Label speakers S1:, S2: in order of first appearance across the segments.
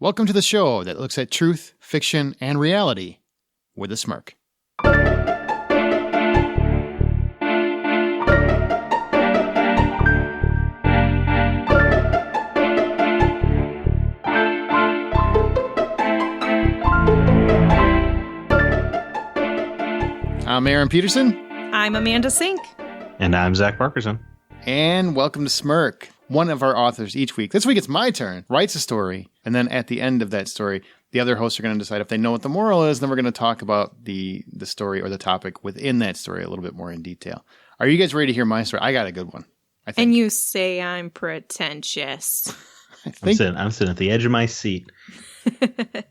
S1: Welcome to the show that looks at truth, fiction, and reality with a smirk. I'm Aaron Peterson.
S2: I'm Amanda Sink.
S3: And I'm Zach Parkerson.
S1: And welcome to Smirk. One of our authors each week, this week it's my turn, writes a story, and then at the end of that story, the other hosts are going to decide if they know what the moral is, then we're going to talk about the story or the topic within that story a little bit more in detail. Are you guys ready to hear my story? I got a good one, I think.
S2: And you say I'm pretentious.
S3: I'm sitting at the edge of my seat.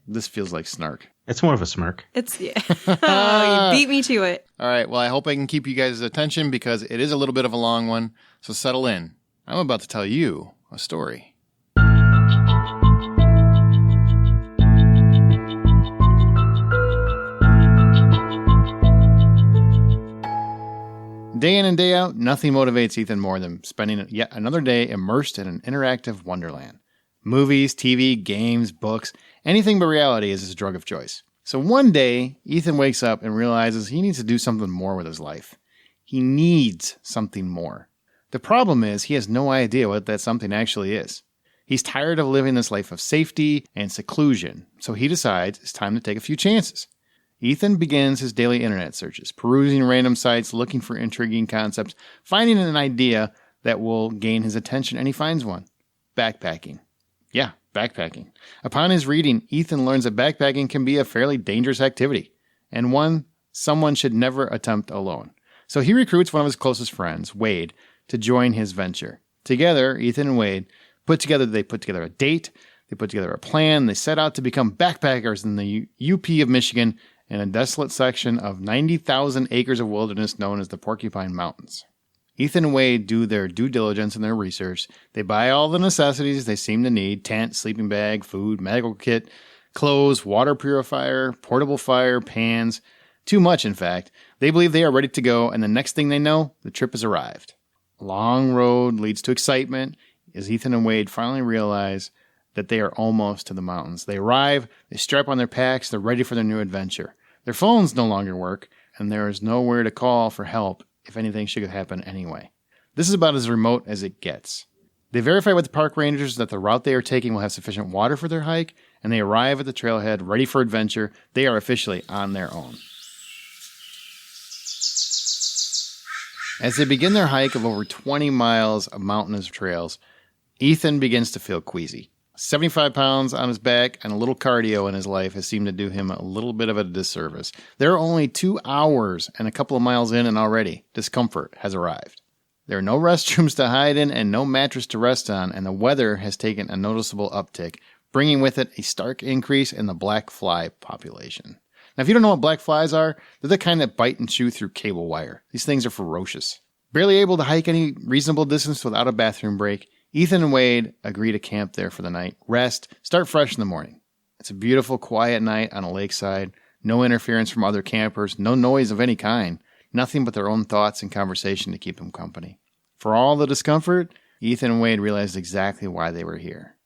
S1: This feels like snark.
S3: It's more of a smirk.
S2: It's, yeah. Oh, you beat me to it.
S1: All right, well, I hope I can keep you guys' attention because it is a little bit of a long one, so settle in. I'm about to tell you a story. Day in and day out, nothing motivates Ethan more than spending yet another day immersed in an interactive wonderland. Movies, TV, games, books, anything but reality is his drug of choice. So one day, Ethan wakes up and realizes he needs to do something more with his life. He needs something more. The problem is he has no idea what that something actually is. He's tired of living this life of safety and seclusion, so he decides it's time to take a few chances. Ethan begins his daily internet searches, perusing random sites, looking for intriguing concepts, finding an idea that will gain his attention, and he finds one. Backpacking. Yeah, backpacking. Upon his reading, Ethan learns that backpacking can be a fairly dangerous activity, and one someone should never attempt alone. So he recruits one of his closest friends, Wade, to join his venture. Together, Ethan and Wade put together a date, they put together a plan, they set out to become backpackers in the UP of Michigan in a desolate section of 90,000 acres of wilderness known as the Porcupine Mountains. Ethan and Wade do their due diligence in their research. They buy all the necessities they seem to need: tent, sleeping bag, food, medical kit, clothes, water purifier, portable fire, pans. Too much, in fact. They believe they are ready to go, and the next thing they know, the trip has arrived. A long road leads to excitement as Ethan and Wade finally realize that they are almost to the mountains. They arrive, they strap on their packs, they're ready for their new adventure. Their phones no longer work, and there is nowhere to call for help if anything should happen anyway. This is about as remote as it gets. They verify with the park rangers that the route they are taking will have sufficient water for their hike, and they arrive at the trailhead ready for adventure. They are officially on their own. As they begin their hike of over 20 miles of mountainous trails, Ethan begins to feel queasy. 75 pounds on his back and a little cardio in his life has seemed to do him a little bit of a disservice. There are only 2 hours and a couple of miles in, and already discomfort has arrived. There are no restrooms to hide in and no mattress to rest on, and the weather has taken a noticeable uptick, bringing with it a stark increase in the black fly population. Now, if you don't know what black flies are, they're the kind that bite and chew through cable wire. These things are ferocious. Barely able to hike any reasonable distance without a bathroom break, Ethan and Wade agree to camp there for the night, rest, start fresh in the morning. It's a beautiful, quiet night on a lakeside, no interference from other campers, no noise of any kind, nothing but their own thoughts and conversation to keep them company. For all the discomfort, Ethan and Wade realized exactly why they were here.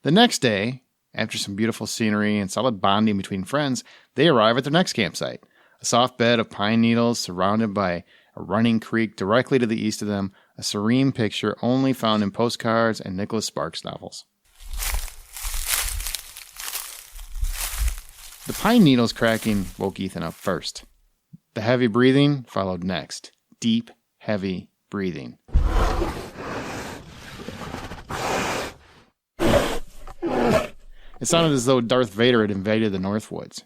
S1: The next day, after some beautiful scenery and solid bonding between friends, they arrive at their next campsite, a soft bed of pine needles surrounded by a running creek directly to the east of them, a serene picture only found in postcards and Nicholas Sparks novels. The pine needles cracking woke Ethan up first. The heavy breathing followed next. Deep, heavy breathing. It sounded as though Darth Vader had invaded the Northwoods.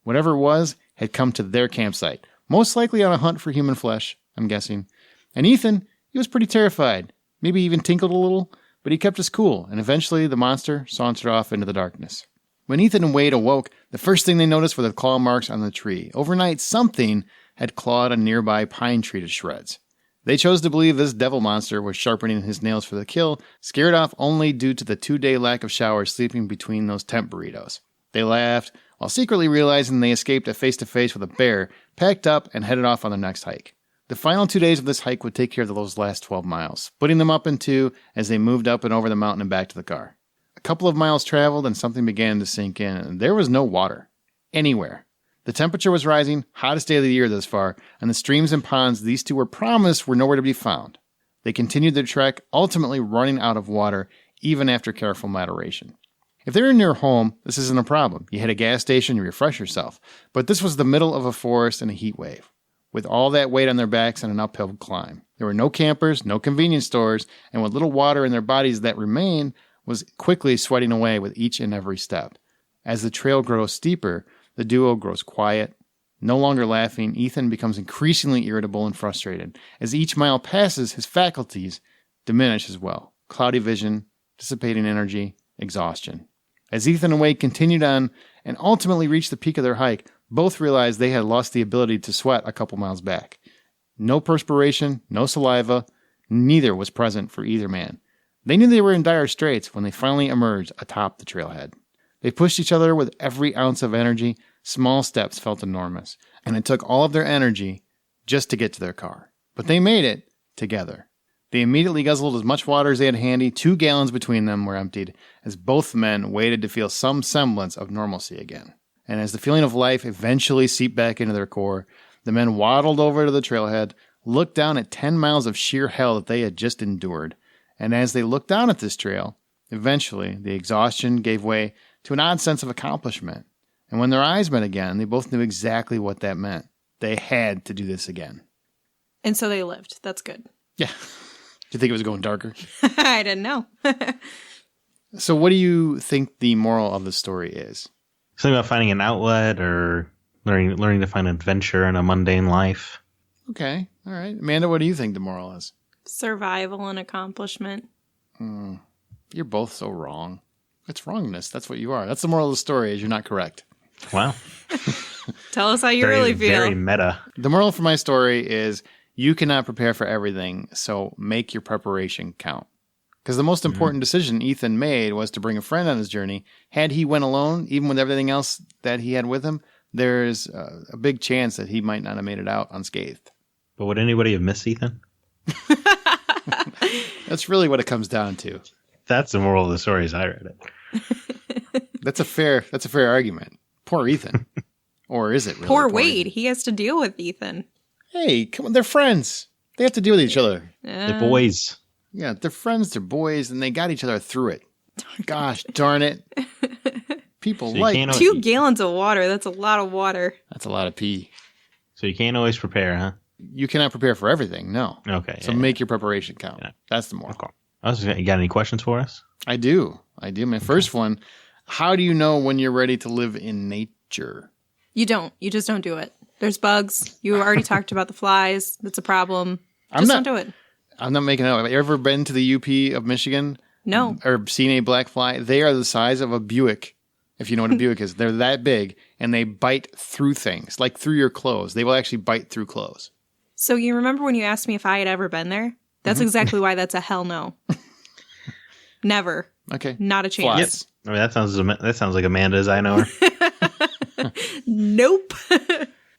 S1: Whatever it was had come to their campsite, most likely on a hunt for human flesh, I'm guessing. And Ethan, he was pretty terrified, maybe even tinkled a little, but he kept his cool, and eventually the monster sauntered off into the darkness. When Ethan and Wade awoke, the first thing they noticed were the claw marks on the tree. Overnight, something had clawed a nearby pine tree to shreds. They chose to believe this devil monster was sharpening his nails for the kill, scared off only due to the 2-day lack of showers sleeping between those tent burritos. They laughed, while secretly realizing they escaped a face-to-face with a bear, packed up, and headed off on their next hike. The final 2 days of this hike would take care of those last 12 miles, splitting them up in two as they moved up and over the mountain and back to the car. A couple of miles traveled and something began to sink in, and there was no water anywhere. The temperature was rising, hottest day of the year thus far, and the streams and ponds these two were promised were nowhere to be found. They continued their trek, ultimately running out of water, even after careful moderation. If they're in your home, this isn't a problem. You hit a gas station, you refresh yourself. But this was the middle of a forest and a heat wave, with all that weight on their backs and an uphill climb. There were no campers, no convenience stores, and with little water in their bodies that remained was quickly sweating away with each and every step. As the trail grows steeper, the duo grows quiet. No longer laughing, Ethan becomes increasingly irritable and frustrated. As each mile passes, his faculties diminish as well. Cloudy vision, dissipating energy, exhaustion. As Ethan and Wade continued on and ultimately reached the peak of their hike, both realized they had lost the ability to sweat a couple miles back. No perspiration, no saliva, neither was present for either man. They knew they were in dire straits when they finally emerged atop the trailhead. They pushed each other with every ounce of energy. Small steps felt enormous, and it took all of their energy just to get to their car. But they made it together. They immediately guzzled as much water as they had handy. 2 gallons between them were emptied as both men waited to feel some semblance of normalcy again. And as the feeling of life eventually seeped back into their core, the men waddled over to the trailhead, looked down at 10 miles of sheer hell that they had just endured. And as they looked down at this trail, eventually the exhaustion gave way to an odd sense of accomplishment. And when their eyes met again, they both knew exactly what that meant. They had to do this again.
S2: And so they lived. That's good.
S1: Yeah. Do you think it was going darker?
S2: I didn't know.
S1: So what do you think the moral of the story is?
S3: Something about finding an outlet or learning to find adventure in a mundane life.
S1: Okay. All right. Amanda, what do you think the moral is?
S2: Survival and accomplishment.
S1: You're both so wrong. It's wrongness. That's what you are. That's the moral of the story is you're not correct.
S3: Wow.
S2: Tell us how you really feel.
S3: Very meta.
S1: The moral for my story is you cannot prepare for everything, so make your preparation count. Because the most important decision Ethan made was to bring a friend on his journey. Had he went alone, even with everything else that he had with him, there's a big chance that he might not have made it out unscathed.
S3: But would anybody have missed Ethan?
S1: That's really what it comes down to.
S3: That's the moral of the story as I read it.
S1: That's a fair argument. Poor Ethan. Or is it really?
S2: Poor Wade. He has to deal with Ethan.
S1: Hey, come on. They're friends. They have to deal with each other.
S3: The boys.
S1: Yeah, they're friends. They're boys, and they got each other through it. Gosh darn it. People
S3: So
S1: like
S2: 2 gallons of water. That's a lot of water.
S1: That's a lot of pee.
S3: So you can't always prepare, huh?
S1: You cannot prepare for everything, no.
S3: Okay.
S1: So make your preparation count.
S3: Yeah.
S1: That's the moral.
S3: You got any questions for us?
S1: I do. My first one, how do you know when you're ready to live in nature?
S2: You don't. You just don't do it. There's bugs. You already talked about the flies. That's a problem. Don't do it.
S1: I'm not making it up. Have you ever been to the UP of Michigan?
S2: No.
S1: Or seen a black fly? They are the size of a Buick, if you know what a Buick is. They're that big, and they bite through things, like through your clothes. They will actually bite through clothes.
S2: So you remember when you asked me if I had ever been there? That's exactly why that's a hell no. Never.
S1: Okay.
S2: Not a chance.
S1: Flies.
S3: I mean, that sounds like Amanda as I know her.
S2: Nope.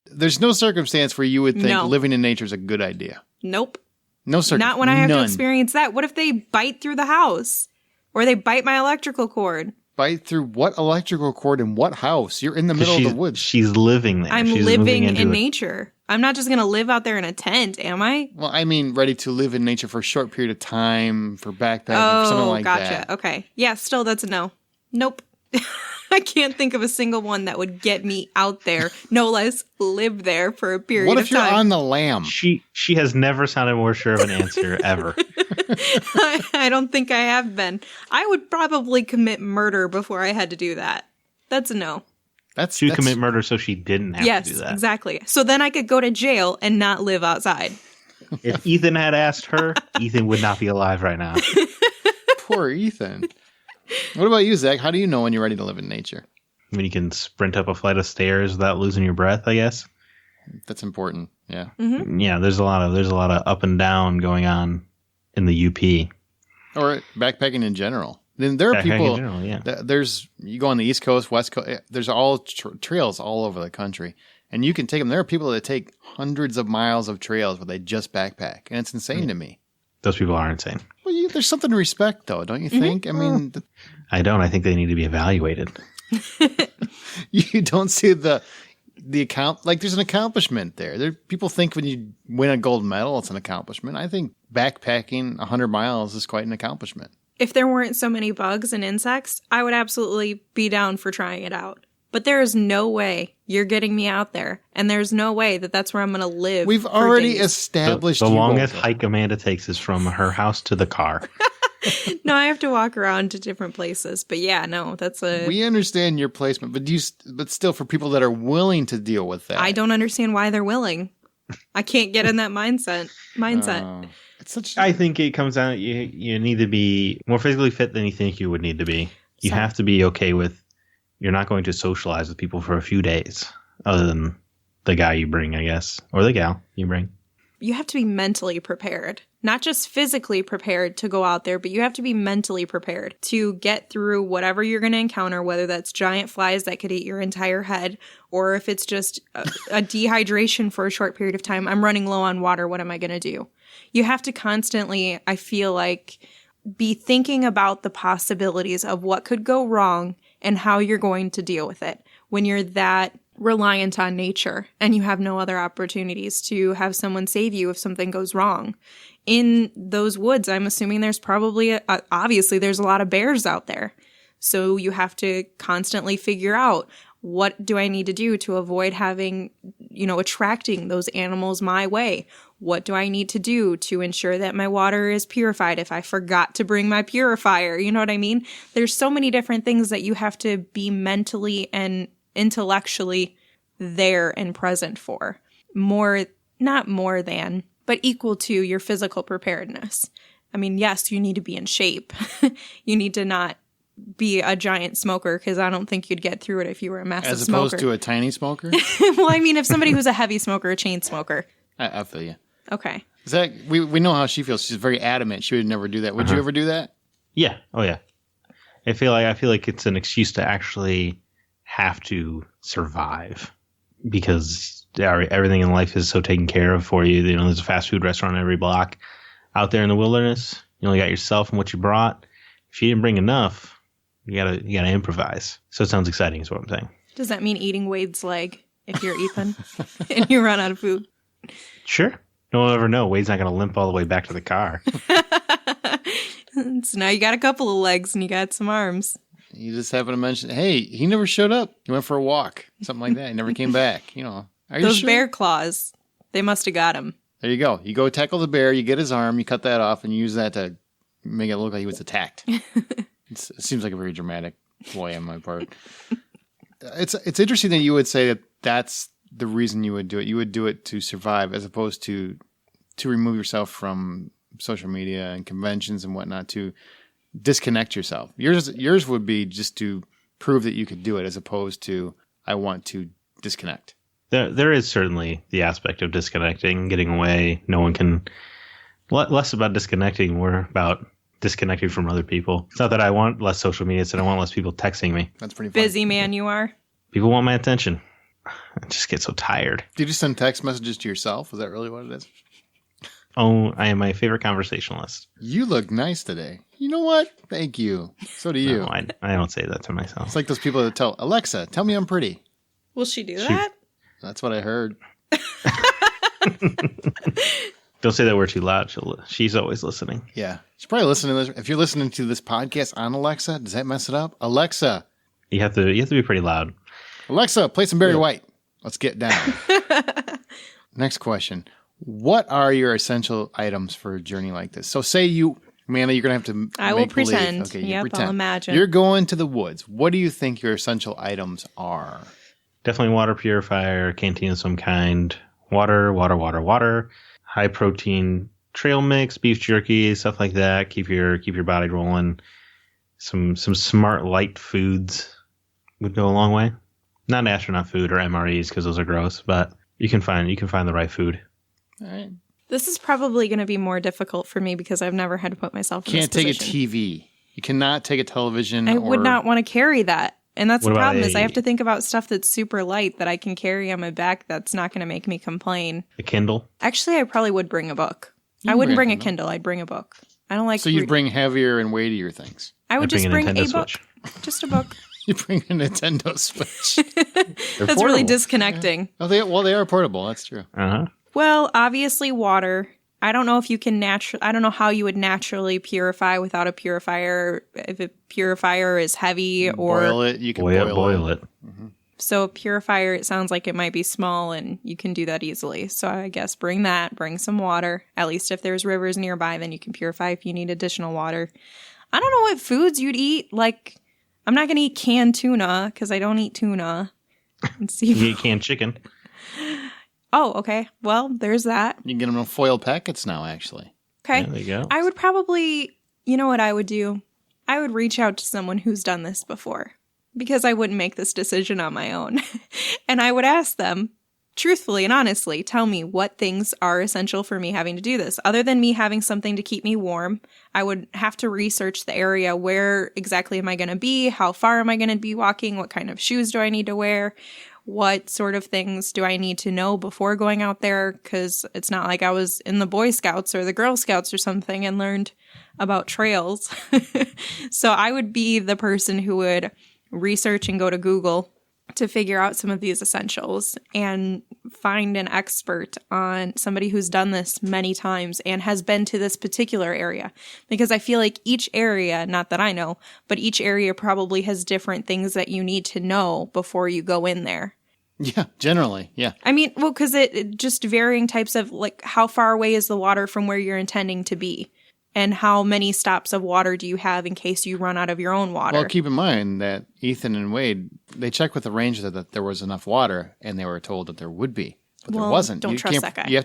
S1: There's no circumstance where you would think
S2: No.
S1: living in nature is a good idea.
S2: Nope.
S1: No circumstance.
S2: Not when I have to
S1: None.
S2: experience that. What if they bite through the house? Or they bite my electrical cord?
S1: Bite through what electrical cord in what house? You're in the middle of the woods.
S3: She's living there.
S2: I'm
S3: She's
S2: living
S3: moving into
S2: in
S3: it.
S2: nature. I'm not just going to live out there in a tent, am I?
S1: Well, I mean, ready to live in nature for a short period of time, for backpacking, something like
S2: gotcha.
S1: that.
S2: Okay. Yeah, still that's a no. Nope. I can't think of a single one that would get me out there, no less live there for a period
S1: What
S2: of
S1: if you're
S2: time.
S1: on the lam?
S3: She has never sounded more sure of an answer ever.
S2: I don't think I have been. I would probably commit murder before I had to do that. That's a no.
S1: That's
S3: Commit murder so she didn't have
S2: Yes,
S3: to do that.
S2: exactly. So then I could go to jail and not live outside.
S3: If Ethan had asked her, Ethan would not be alive right now.
S1: Poor Ethan. What about you, Zach? How do you know when you're ready to live in nature?
S3: When you can sprint up a flight of stairs without losing your breath, I guess.
S1: That's important. Yeah.
S3: Yeah, there's a lot of up and down going on in the UP.
S1: Or backpacking in general. Then there are
S3: Backpacking
S1: people.
S3: in general, yeah.
S1: You go on the East Coast, West Coast. There's all trails all over the country, and you can take them. There are people that take hundreds of miles of trails where they just backpack, and it's insane to me.
S3: Those people are insane.
S1: Well, there's something to respect, though, don't you think? I mean,
S3: I don't. I think they need to be evaluated.
S1: you don't see the account. Like, there's an accomplishment there. People think when you win a gold medal, it's an accomplishment. I think backpacking 100 miles is quite an accomplishment.
S2: If there weren't so many bugs and insects, I would absolutely be down for trying it out. But there is no way you're getting me out there, and there's no way that that's where I'm going to live.
S1: We've already established
S3: the longest hike Amanda takes is from her house to the car.
S2: No, I have to walk around to different places. But yeah, no, that's a...
S1: We understand your placement, but still, for people that are willing to deal with that.
S2: I don't understand why they're willing. I can't get in that mindset.
S3: I think it comes down, you need to be more physically fit than you think you would need to be. You have to be okay with, you're not going to socialize with people for a few days, other than the guy you bring, I guess, or the gal you bring.
S2: You have to be mentally prepared, not just physically prepared to go out there, but you have to be mentally prepared to get through whatever you're going to encounter, whether that's giant flies that could eat your entire head, or if it's just a dehydration for a short period of time. I'm running low on water. What am I going to do? You have to constantly, I feel like, be thinking about the possibilities of what could go wrong and how you're going to deal with it when you're that reliant on nature and you have no other opportunities to have someone save you if something goes wrong. In those woods, I'm assuming there's probably, obviously, there's a lot of bears out there. So you have to constantly figure out, what do I need to do to avoid having, attracting those animals my way? What do I need to do to ensure that my water is purified if I forgot to bring my purifier? You know what I mean? There's so many different things that you have to be mentally and intellectually there and present for. Not more than, but equal to your physical preparedness. I mean, yes, you need to be in shape. You need to not be a giant smoker, because I don't think you'd get through it if you were a massive smoker.
S1: As opposed to a tiny smoker?
S2: Well, I mean, if somebody who's a heavy smoker, a chain smoker.
S1: I feel you.
S2: Okay.
S1: Zach, we know how she feels. She's very adamant. She would never do that. Would you ever do that?
S3: Yeah. Oh, yeah. I feel like it's an excuse to actually have to survive, because everything in life is so taken care of for you. There's a fast food restaurant on every block. Out there in the wilderness, you only got yourself and what you brought. If you didn't bring enough, you gotta improvise. So it sounds exciting, is what I'm saying. Does that mean eating Wade's leg if you're Ethan and you run out of food? Sure. No one will ever know. Wade's not going to limp all the way back to the car. So now you got a couple of legs and you got some arms. You just happen to mention, hey, he never showed up. He went for a walk, something like that. He never came back. Those bear claws, they must have got him. There you go. You go tackle the bear, you get his arm, you cut that off, and you use that to make it look like he was attacked. It seems like a very dramatic ploy on my part. It's interesting that you would say that that's the reason you would do it. You would do it to survive, as opposed to remove yourself from social media and conventions and whatnot, to disconnect yourself. Yours would be just to prove that you could do it, as opposed to, I want to disconnect. There is certainly the aspect of disconnecting, getting away. No one can. Less about disconnecting, more about disconnecting from other people. It's not that I want less social media, it's that I want less people texting me. That's pretty funny. Busy man you are. People want my attention. I just get so tired. Do you just send text messages to yourself? Is that really what it is? Oh, I am my favorite conversationalist. You look nice today. You know what? Thank you. So do you. No, I don't say that to myself. It's like those people that tell Alexa, tell me I'm pretty. Will she do that? That's what I heard. Don't say that word too loud. She's always listening. Yeah. She's probably listening to this. If you're listening to this podcast on Alexa, does that mess it up? Alexa. You have to be pretty loud. Alexa, play some Barry White. Let's get down. Next question. What are your essential items for a journey like this? So say Amanda, you're going to have to I will pretend. Okay, yep, pretend. I'll imagine. You're going to the woods. What do you think your essential items are? Definitely water purifier, canteen of some kind. Water. High protein trail mix, beef jerky, stuff like that. Keep your body rolling. Some smart light foods would go a long way. Not astronaut food or MREs, because those are gross, but you can find the right food. All right. This is probably going to be more difficult for me because I've never had to put myself in this position. Can't take a TV. You cannot take a television. I would not want to carry that. And that's the problem is I have to think about stuff that's super light that I can carry on my back that's not going to make me complain. A Kindle? Actually, I probably would bring a book.
S2: I wouldn't bring a Kindle. I'd bring a book. I don't like.
S1: So you'd bring heavier and weightier things.
S2: I would just bring a book. Just a book.
S1: You bring a Nintendo Switch.
S2: That's portable. Really disconnecting.
S1: Yeah. They are portable. That's true.
S3: Uh-huh.
S2: Well, obviously water. I don't know if you can I don't know how you would naturally purify without a purifier. If a purifier is heavy or
S1: boil it, you can boil it.
S2: Mm-hmm. So a purifier, it sounds like it might be small and you can do that easily. So I guess bring that, bring some water. At least if there's rivers nearby, then you can purify if you need additional water. I don't know what foods you'd eat. Like, I'm not going to eat canned tuna because I don't eat tuna.
S3: You eat canned chicken.
S2: Oh, okay. Well, there's that.
S1: You can get them in foil packets now, actually.
S2: Okay.
S3: Yeah, there you go.
S2: I would probably, you know what I would do? I would reach out to someone who's done this before because I wouldn't make this decision on my own. And I would ask them, truthfully and honestly, tell me what things are essential for me having to do this. Other than me having something to keep me warm, I would have to research the area. Where exactly am I going to be? How far am I going to be walking? What kind of shoes do I need to wear? What sort of things do I need to know before going out there? Because it's not like I was in the Boy Scouts or the Girl Scouts or something and learned about trails. So I would be the person who would research and go to Google to figure out some of these essentials and find an expert on somebody who's done this many times and has been to this particular area. Because I feel like each area, not that I know, but each area probably has different things that you need to know before you go in there.
S1: Yeah, generally, yeah.
S2: I mean, well, because it just varying types of, like, how far away is the water from where you're intending to be? And how many stops of water do you have in case you run out of your own water?
S1: Well, keep in mind that Ethan and Wade, they checked with the ranger that there was enough water, and they were told that there would be, but there wasn't.
S2: Don't trust that guy.
S1: You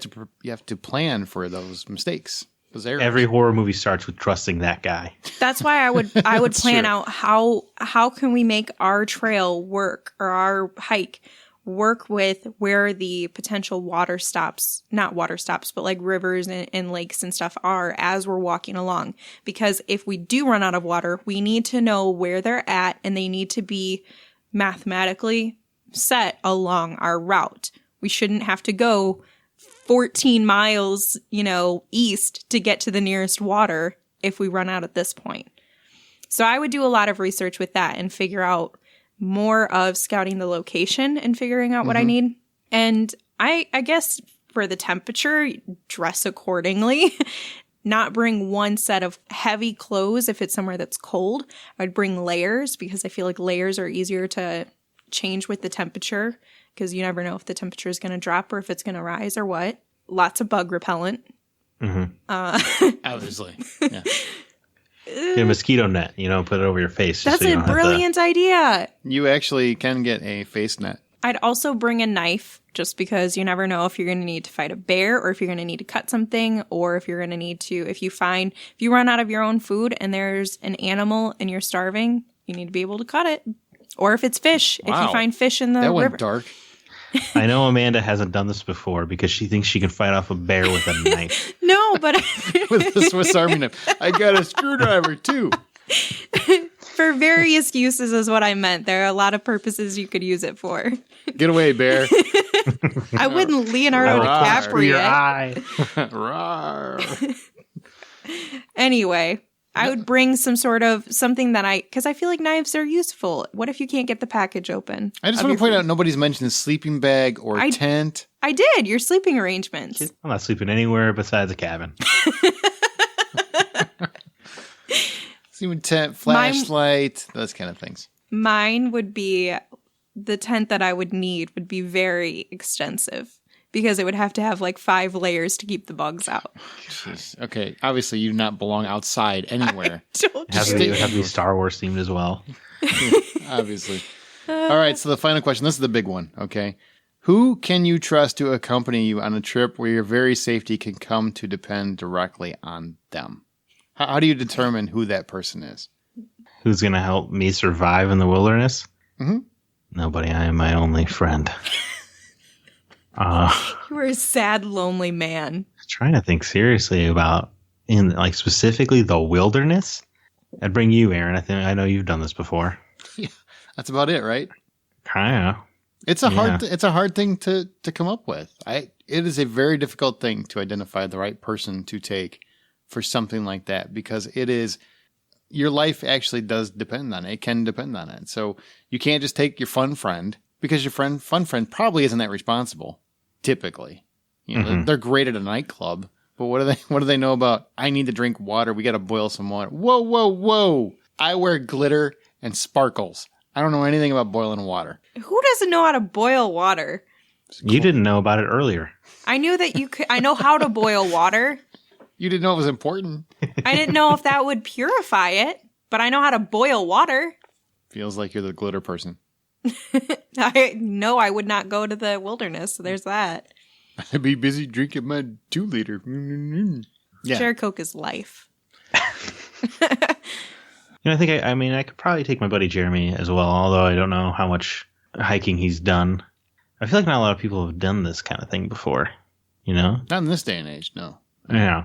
S1: have to plan for those mistakes, those errors.
S3: Every horror movie starts with trusting that guy.
S2: That's why I would plan out how can we make our trail work or our hike work with where the potential water stops, not water stops, but like rivers and lakes and stuff are as we're walking along. Because if we do run out of water, we need to know where they're at and they need to be mathematically set along our route. We shouldn't have to go 14 miles, east to get to the nearest water if we run out at this point. So I would do a lot of research with that and figure out more of scouting the location and figuring out what I need. And I guess for the temperature, dress accordingly. Not bring one set of heavy clothes if it's somewhere that's cold. I'd bring layers because I feel like layers are easier to change with the temperature because you never know if the temperature is going to drop or if it's going to rise or what. Lots of bug repellent.
S1: Obviously. Yeah.
S3: Get a mosquito net, put it over your face.
S2: That's a brilliant idea.
S1: You actually can get a face net.
S2: I'd also bring a knife just because you never know if you're going to need to fight a bear or if you're going to need to cut something or if you're going to need to, if you run out of your own food and there's an animal and you're starving, you need to be able to cut it. Or if it's fish, if you find fish in the river.
S1: That went dark.
S3: I know Amanda hasn't done this before because she thinks she can fight off a bear with a knife.
S2: No, but
S1: with a Swiss Army knife. I got a screwdriver too.
S2: For various uses is what I meant. There are a lot of purposes you could use it for.
S1: Get away, bear.
S2: I wouldn't Leonardo DiCaprio. Anyway, I would bring some sort of something because I feel like knives are useful. What if you can't get the package open?
S1: I just want to point out nobody's mentioned a sleeping bag or tent.
S2: I did. Your sleeping arrangements.
S3: I'm not sleeping anywhere besides a cabin.
S1: Sleeping tent, flashlight, those kind of things.
S2: Mine would be the tent that I would need would be very extensive. Because it would have to have like 5 layers to keep the bugs out.
S1: Jeez. Okay, obviously you do not belong outside anywhere.
S3: It would have to be Star Wars themed as well.
S1: Obviously. All right, so the final question. This is the big one, okay? Who can you trust to accompany you on a trip where your very safety can come to depend directly on them? How do you determine who that person is?
S3: Who's going to help me survive in the wilderness?
S1: Mm-hmm.
S3: Nobody. I am my only friend.
S2: You are a sad, lonely man.
S3: Trying to think seriously about specifically the wilderness. I'd bring you, Aaron. I know you've done this before.
S1: Yeah, that's about it, right?
S3: Kinda.
S1: It's a hard thing to come up with. It is a very difficult thing to identify the right person to take for something like that, because your life actually does depend on it. It can depend on it. So you can't just take your fun friend, because your fun friend probably isn't that responsible. Typically, they're great at a nightclub, but what do they know about? I need to drink water. We got to boil some water. Whoa! I wear glitter and sparkles. I don't know anything about boiling water.
S2: Who doesn't know how to boil water?
S4: You didn't know about it earlier.
S2: I knew that you could. I know how to boil water.
S1: You didn't know it was important.
S2: I didn't know if that would purify it, but I know how to boil water.
S1: Feels like you're the glitter person.
S2: I know I would not go to the wilderness, so there's that.
S1: I'd be busy drinking my 2-liter.
S2: Yeah. Cherry Coke is life.
S4: I think I could probably take my buddy Jeremy as well, although I don't know how much hiking he's done. I feel like not a lot of people have done this kind of thing before,
S1: Not in this day and age, no.
S4: Yeah.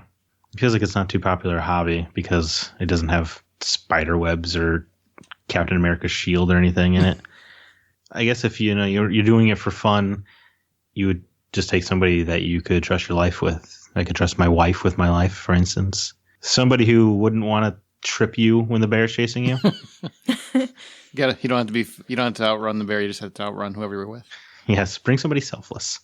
S4: It feels like it's not too popular a hobby because it doesn't have spider webs or Captain America's shield or anything in it. I guess if you're doing it for fun, you would just take somebody that you could trust your life with. I could trust my wife with my life, for instance. Somebody who wouldn't want to trip you when the bear's chasing you.
S1: You don't have to outrun the bear. You just have to outrun whoever you're with.
S4: Yes, bring somebody selfless.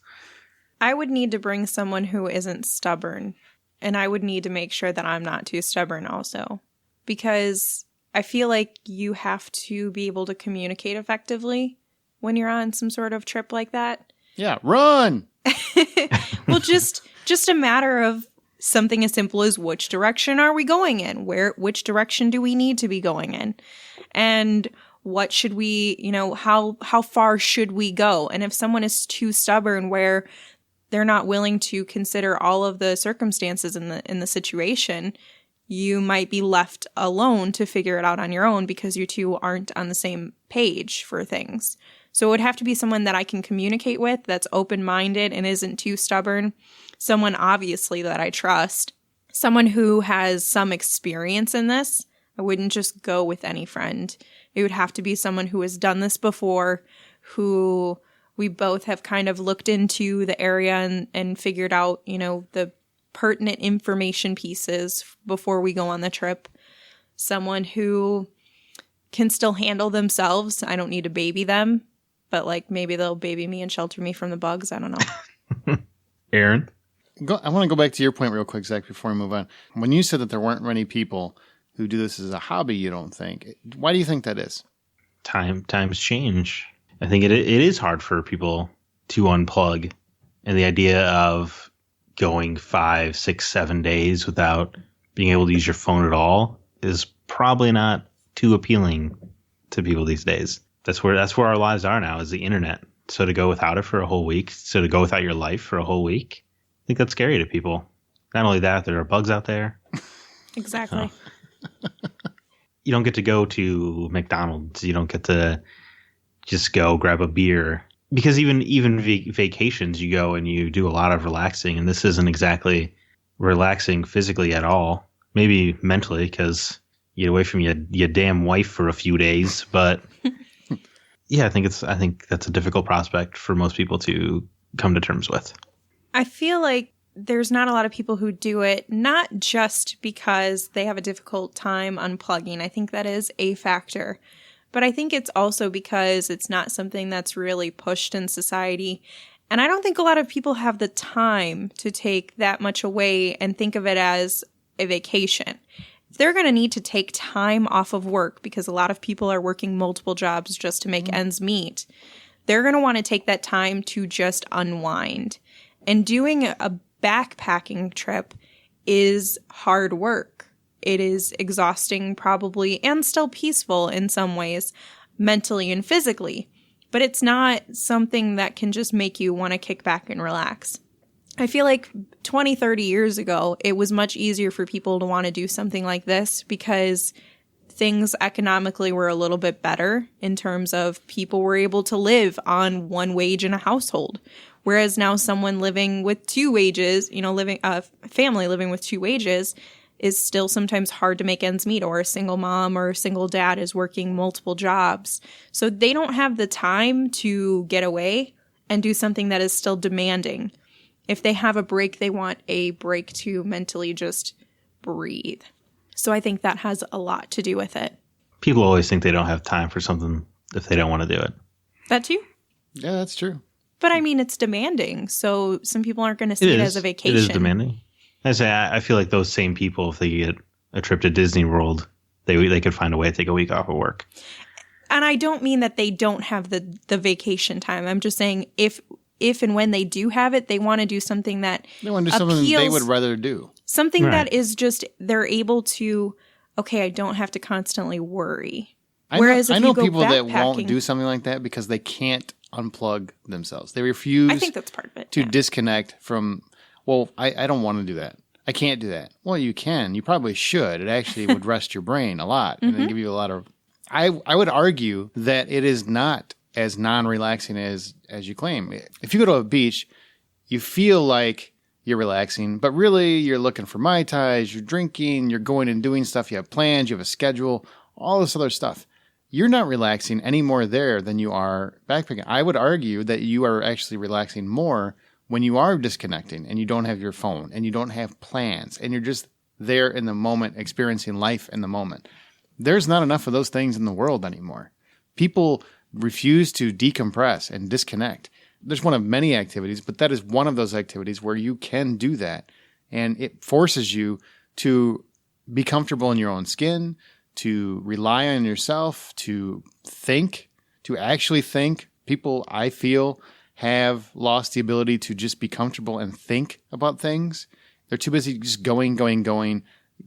S2: I would need to bring someone who isn't stubborn, and I would need to make sure that I'm not too stubborn also, because I feel like you have to be able to communicate effectively when you're on some sort of trip like that.
S1: Yeah, run!
S2: Well, just a matter of something as simple as which direction are we going in? Which direction do we need to be going in? And what should we, how far should we go? And if someone is too stubborn where they're not willing to consider all of the circumstances in the situation, you might be left alone to figure it out on your own because you two aren't on the same page for things. So it would have to be someone that I can communicate with, that's open-minded and isn't too stubborn. Someone, obviously, that I trust. Someone who has some experience in this. I wouldn't just go with any friend. It would have to be someone who has done this before, who we both have kind of looked into the area and figured out, the pertinent information pieces before we go on the trip. Someone who can still handle themselves. I don't need to baby them, but maybe they'll baby me and shelter me from the bugs. I don't know.
S4: Aaron?
S1: I want to go back to your point real quick, Zach, before we move on. When you said that there weren't many people who do this as a hobby, you don't think. Why do you think that is?
S4: Times change. I think it is hard for people to unplug. And the idea of going 5, 6, 7 days without being able to use your phone at all is probably not too appealing to people these days. That's where our lives are now, is the internet. So to go without it for a whole week, so to go without your life for a whole week, I think that's scary to people. Not only that, there are bugs out there.
S2: Exactly.
S4: You don't get to go to McDonald's. You don't get to just go grab a beer. Because even vacations, you go and you do a lot of relaxing, and this isn't exactly relaxing physically at all. Maybe mentally, because you get away from your damn wife for a few days. But yeah, I think that's a difficult prospect for most people to come to terms with.
S2: I feel like there's not a lot of people who do it, not just because they have a difficult time unplugging. I think that is a factor. But I think it's also because it's not something that's really pushed in society. And I don't think a lot of people have the time to take that much away and think of it as a vacation. If they're going to need to take time off of work, because a lot of people are working multiple jobs just to make ends meet, they're going to want to take that time to just unwind. And doing a backpacking trip is hard work. It is exhausting probably, and still peaceful in some ways, mentally and physically. But it's not something that can just make you want to kick back and relax. I feel like 20, 30 years ago, it was much easier for people to want to do something like this because things economically were a little bit better in terms of people were able to live on one wage in a household. Whereas now someone living with two wages, a family living with two wages, is still sometimes hard to make ends meet, or a single mom or a single dad is working multiple jobs. So they don't have the time to get away and do something that is still demanding. If they have a break, they want a break to mentally just breathe. So I think that has a lot to do with it.
S4: People always think they don't have time for something if they don't want to do it.
S2: That too?
S1: Yeah, that's true.
S2: But I mean, it's demanding. So some people aren't going to see it as a vacation.
S4: It is demanding. I feel like those same people, if they get a trip to Disney World, they could find a way to take a week off of work.
S2: And I don't mean that they don't have the vacation time. I'm just saying if and when they do have it, they want to do something that
S1: they want to do something they would rather do.
S2: Something that is just, they're able to, okay, I don't have to constantly worry. Whereas
S1: I know people that won't do something like that because they can't unplug themselves. They refuse
S2: I think that's part of it,
S1: to disconnect from, well, I don't want to do that. I can't do that. Well, you can. You probably should. It actually would rest your brain a lot and then give you a lot of... I would argue that it is not as non-relaxing as you claim. If you go to a beach, you feel like you're relaxing, but really you're looking for Mai Tais, you're drinking, you're going and doing stuff, you have plans, you have a schedule, all this other stuff. You're not relaxing any more there than you are backpacking. I would argue that you are actually relaxing more when you are disconnecting and you don't have your phone and you don't have plans and you're just there in the moment, experiencing life in the moment. There's not enough of those things in the world anymore. People refuse to decompress and disconnect. There's one of many activities, but that is one of those activities where you can do that. And it forces you to be comfortable in your own skin, to rely on yourself, to think, to actually think. People, I feel, have lost the ability to just be comfortable and think about things. They're too busy just going,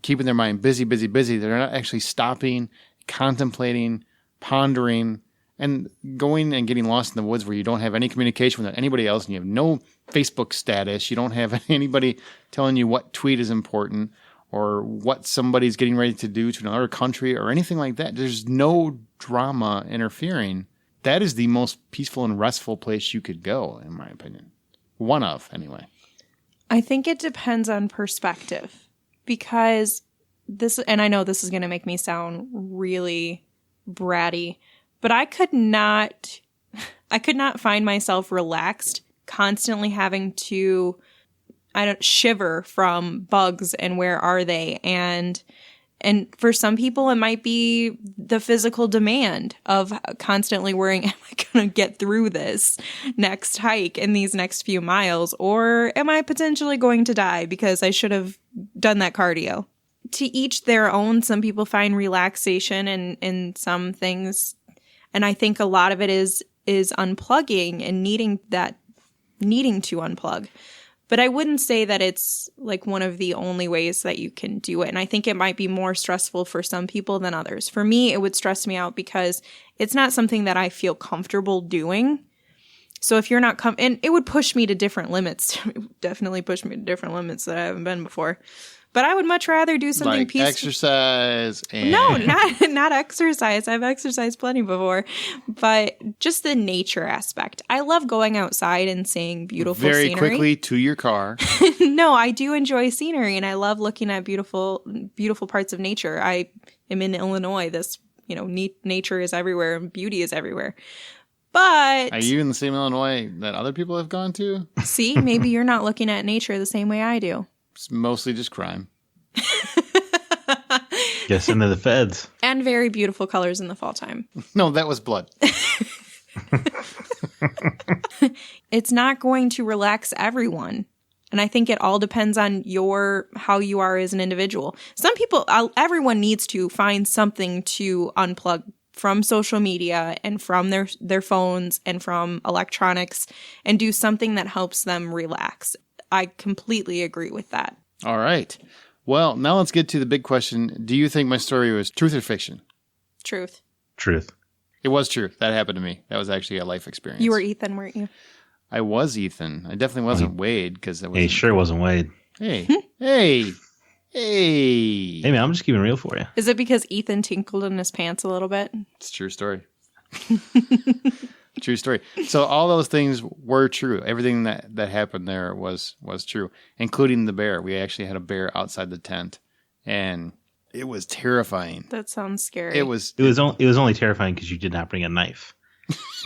S1: keeping their mind busy. They're not actually stopping, contemplating, pondering, and going and getting lost in the woods where you don't have any communication with anybody else and you have no Facebook status. You don't have anybody telling you what tweet is important or what somebody's getting ready to do to another country or anything like that. There's no drama interfering. That is the most peaceful and restful place you could go, in my opinion. One of, anyway.
S2: I think it depends on perspective because this, and I know this is going to make me sound really bratty, but I could not find myself relaxed constantly having to, shiver from bugs and where are they. And for some people, it might be the physical demand of constantly worrying, am I going to get through this next hike in these next few miles? Or am I potentially going to die because I should have done that cardio? To each their own. Some people find relaxation in some things. And I think a lot of it is unplugging and needing to unplug. But I wouldn't say that it's like one of the only ways that you can do it. And I think it might be more stressful for some people than others. For me, it would stress me out because it's not something that I feel comfortable doing. So if you're not and it would push me to different limits. It would definitely push me to different limits that I haven't been before. But I would much rather do something
S1: like
S2: peaceful.
S1: Exercise. And...
S2: No, not exercise. I've exercised plenty before. But just the nature aspect. I love going outside and seeing beautiful scenery.
S1: Very quickly to your car.
S2: No, I do enjoy scenery and I love looking at beautiful parts of nature. I am in Illinois. This, nature is everywhere and beauty is everywhere. But
S1: are you in the same Illinois that other people have gone to?
S2: See, maybe you're not looking at nature the same way I do.
S1: It's mostly just crime.
S4: Yes, into the feds.
S2: And very beautiful colors in the fall time.
S1: No, that was blood.
S2: It's not going to relax everyone. And I think it all depends on how you are as an individual. Some people, everyone needs to find something to unplug from social media and from their phones and from electronics and do something that helps them relax. I completely agree with that.
S1: All right. Well, now let's get to the big question. Do you think my story was truth or fiction?
S2: Truth.
S1: It was true. That happened to me. That was actually a life experience.
S2: You were Ethan, weren't you?
S1: I was Ethan. I definitely wasn't Wade because that was.
S4: He sure wasn't Wade.
S1: Hey.
S4: Hey, man, I'm just keeping it real for you.
S2: Is it because Ethan tinkled in his pants a little bit?
S1: It's a true story. True story. So all those things were true. Everything that happened there was true, including the bear. We actually had a bear outside the tent, And it was terrifying.
S2: That sounds scary.
S1: It was
S4: only terrifying because you did not bring a knife.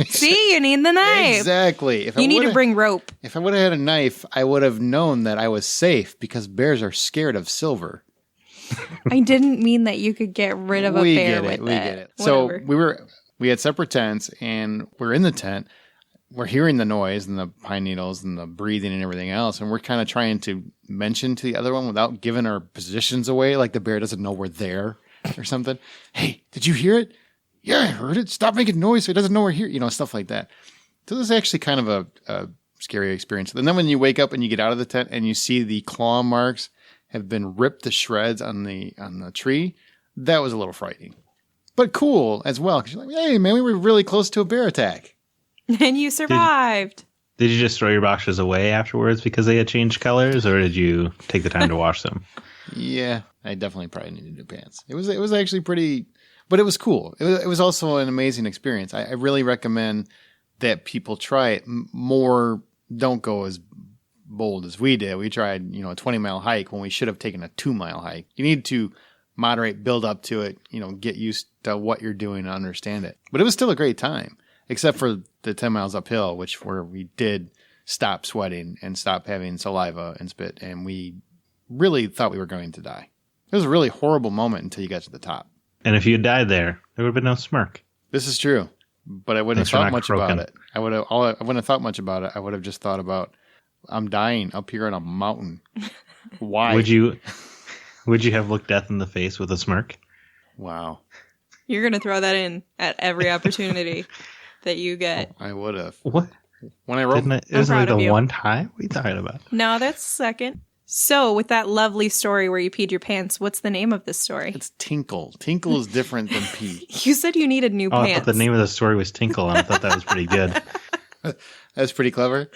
S2: See, you need the knife.
S1: Exactly.
S2: You need to bring rope.
S1: If I would have had a knife, I would have known that I was safe because bears are scared of silver.
S2: I didn't mean that you could get rid of a bear with it.
S1: We get it. Whatever. So we had separate tents, and we're in the tent. We're hearing the noise and the pine needles and the breathing and everything else, and we're kind of trying to mention to the other one without giving our positions away, like the bear doesn't know we're there or something. Hey, did you hear it? Yeah, I heard it. Stop making noise so he doesn't know we're here. Stuff like that. So this is actually kind of a scary experience. And then when you wake up and you get out of the tent and you see the claw marks have been ripped to shreds on the tree, that was a little frightening. But cool as well, because you're like, hey, man, we were really close to a bear attack.
S2: And you survived.
S4: Did you just throw your boxes away afterwards because they had changed colors, or did you take the time to wash them?
S1: Yeah, I definitely probably needed new pants. It was actually pretty... But it was cool. It was also an amazing experience. I really recommend that people try it more. Don't go as bold as we did. We tried, a 20-mile hike when we should have taken a 2-mile hike. You need to moderate, build up to it, get used to what you're doing and understand it. But it was still a great time, except for the 10 miles uphill, where we did stop sweating and stop having saliva and spit, and we really thought we were going to die. It was a really horrible moment until you got to the top.
S4: And if you had died there would have been no Smirk.
S1: This is true, but I wouldn't have thought much about it. I wouldn't have thought much about it. I would have just thought about, I'm dying up here on a mountain. Why?
S4: Would you have looked death in the face with a smirk?
S1: Wow.
S2: You're going to throw that in at every opportunity that you get.
S1: I would have.
S4: What?
S1: When I wrote,
S4: isn't it the one time? What are you talking about?
S2: No, that's second. So, with that lovely story where you peed your pants, what's the name of this story?
S1: It's Tinkle. Tinkle is different than pee.
S2: You said you needed new pants.
S4: I thought the name of the story was Tinkle, and I thought that was pretty good.
S1: That's pretty clever.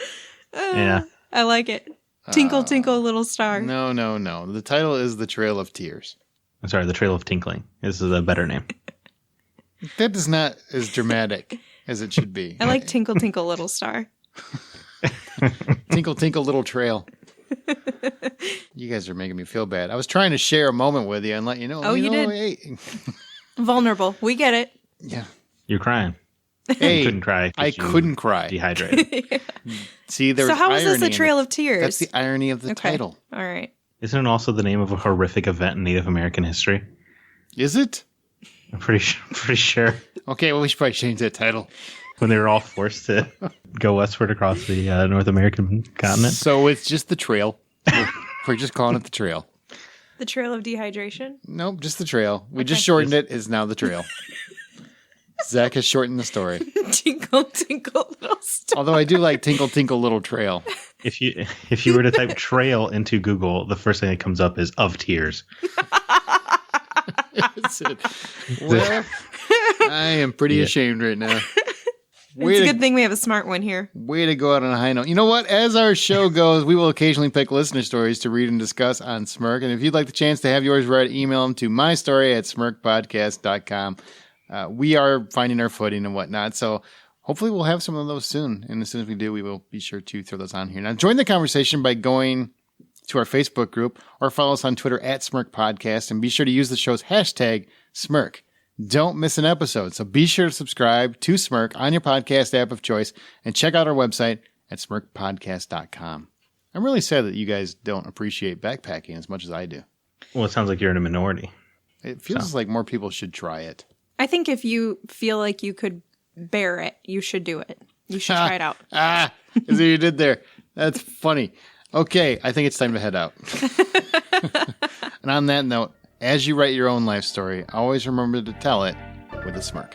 S4: Yeah.
S2: I like it. Tinkle, tinkle, little star.
S1: No. The title is The Trail of Tears.
S4: I'm sorry, The Trail of Tinkling. This is a better name.
S1: That is not as dramatic as it should be.
S2: I like Tinkle, tinkle, little star.
S1: Tinkle, tinkle, little trail. You guys are making me feel bad. I was trying to share a moment with you and let you know.
S2: Oh, you did?
S1: Hey.
S2: Vulnerable. We get it.
S1: Yeah.
S4: You're crying.
S1: Hey,
S4: you couldn't cry.
S1: I couldn't cry.
S4: Dehydrated.
S2: Yeah.
S1: See, there's
S2: so how is this a trail of tears?
S1: That's the irony of the title.
S2: All right.
S4: Isn't it also the name of a horrific event in Native American history?
S1: Is it?
S4: I'm pretty sure.
S1: Okay, well, we should probably change that title.
S4: When they were all forced to go westward across the North American continent.
S1: So it's just the trail. We're just calling it the trail.
S2: The trail of dehydration?
S1: Nope, just the trail. We just shortened it. It's now the trail. Zach has shortened the story.
S2: Tinkle, tinkle, little star.
S1: Although I do like Tinkle, Tinkle, Little Trail.
S4: If you were to type trail into Google, the first thing that comes up is Of Tears.
S1: Well, I am pretty ashamed right now.
S2: It's a good thing we have a smart one here.
S1: Way to go out on a high note. You know what? As our show goes, we will occasionally pick listener stories to read and discuss on Smirk. And if you'd like the chance to have yours read, email them to mystory@smirkpodcast.com. We are finding our footing and whatnot. So hopefully we'll have some of those soon. And as soon as we do, we will be sure to throw those on here. Now, join the conversation by going to our Facebook group or follow us on Twitter @SmirkPodcast. And be sure to use the show's hashtag Smirk. Don't miss an episode. So be sure to subscribe to Smirk on your podcast app of choice and check out our website at smirkpodcast.com. I'm really sad that you guys don't appreciate backpacking as much as I do.
S4: Well, it sounds like you're in a minority.
S1: It feels like more people should try it.
S2: I think if you feel like you could bear it, you should do it. You should try it out.
S1: I see what you did there. That's funny. Okay, I think it's time to head out. And on that note, as you write your own life story, always remember to tell it with a smirk.